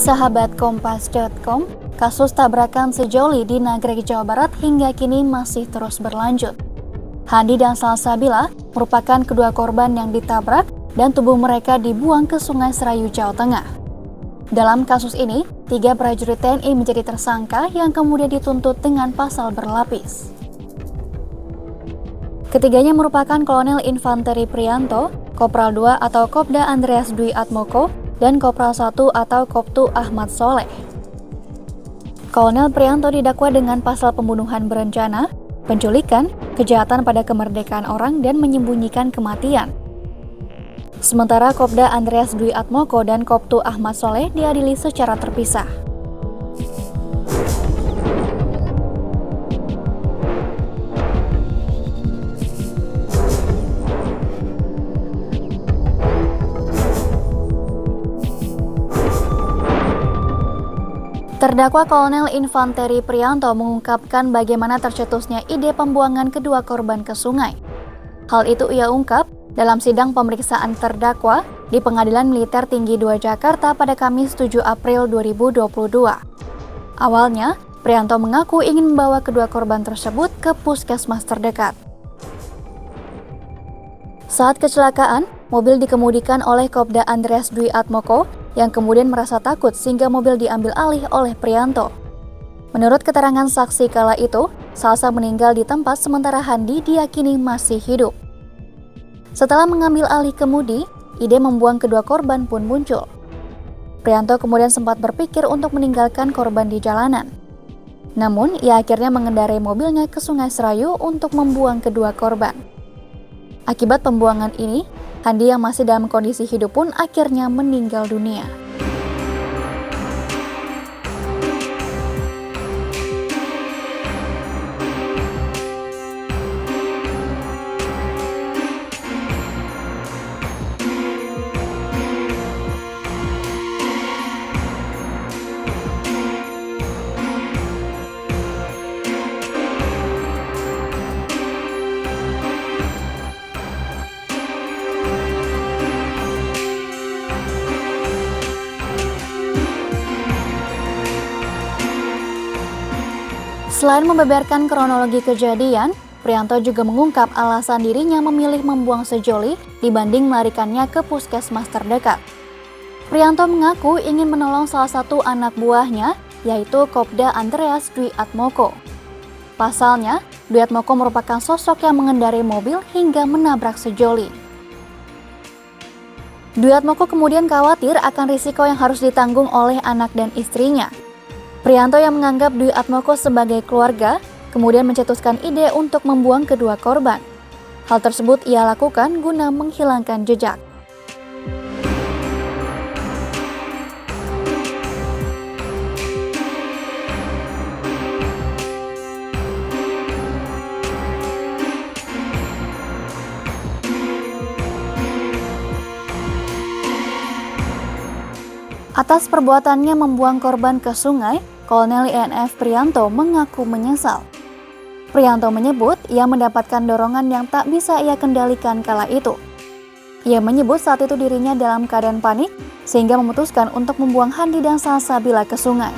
Sahabat Kompas.com, kasus tabrakan sejoli di Nagreg, Jawa Barat hingga kini masih terus berlanjut. Handi dan Salsabila merupakan kedua korban yang ditabrak dan tubuh mereka dibuang ke Sungai Serayu, Jawa Tengah. Dalam kasus ini, 3 prajurit TNI menjadi tersangka yang kemudian dituntut dengan pasal berlapis. Ketiganya merupakan Kolonel Infanteri Prianto, Kopral 2 atau Kopda Andreas Dwi Atmoko, dan Kopral 1 atau Koptu Ahmad Soleh. Kolonel Prianto didakwa dengan pasal pembunuhan berencana, penculikan, kejahatan pada kemerdekaan orang, dan menyembunyikan kematian. Sementara Kopda Andreas Dwi Atmoko dan Koptu Ahmad Soleh diadili secara terpisah. Terdakwa Kolonel Infanteri Prianto mengungkapkan bagaimana tercetusnya ide pembuangan kedua korban ke sungai. Hal itu ia ungkap dalam sidang pemeriksaan terdakwa di Pengadilan Militer Tinggi 2 Jakarta pada Kamis 7 April 2022. Awalnya, Prianto mengaku ingin membawa kedua korban tersebut ke puskesmas terdekat. Saat kecelakaan, mobil dikemudikan oleh Kopda Andreas Dwi Atmoko yang kemudian merasa takut sehingga mobil diambil alih oleh Prianto. Menurut keterangan saksi kala itu, Salsa meninggal di tempat sementara Handi diyakini masih hidup. Setelah mengambil alih kemudi, ide membuang kedua korban pun muncul. Prianto kemudian sempat berpikir untuk meninggalkan korban di jalanan. Namun, ia akhirnya mengendarai mobilnya ke Sungai Serayu untuk membuang kedua korban. Akibat pembuangan ini, Handi yang masih dalam kondisi hidup pun akhirnya meninggal dunia. Selain membeberkan kronologi kejadian, Prianto juga mengungkap alasan dirinya memilih membuang sejoli dibanding melarikannya ke puskesmas terdekat. Prianto mengaku ingin menolong salah satu anak buahnya, yaitu Kopda Andreas Dwi Atmoko. Pasalnya, Dwi Atmoko merupakan sosok yang mengendarai mobil hingga menabrak sejoli. Dwi Atmoko kemudian khawatir akan risiko yang harus ditanggung oleh anak dan istrinya. Prianto yang menganggap Dwi Atmoko sebagai keluarga, kemudian mencetuskan ide untuk membuang kedua korban. Hal tersebut ia lakukan guna menghilangkan jejak. Atas perbuatannya membuang korban ke sungai, Kolonel INF Prianto mengaku menyesal. Prianto menyebut ia mendapatkan dorongan yang tak bisa ia kendalikan kala itu. Ia menyebut saat itu dirinya dalam keadaan panik sehingga memutuskan untuk membuang Handi dan Salsabila ke sungai.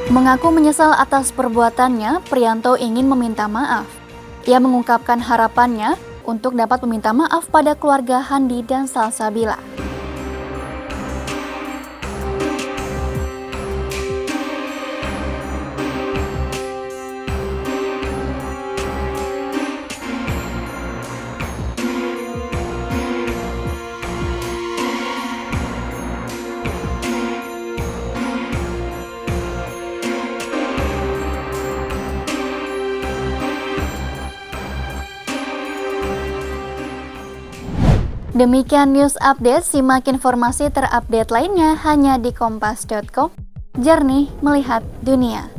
Mengaku menyesal atas perbuatannya, Prianto ingin meminta maaf. Ia mengungkapkan harapannya untuk dapat meminta maaf pada keluarga Handi dan Salsabila. Demikian news update, simak informasi terupdate lainnya hanya di kompas.com. Jernih melihat dunia.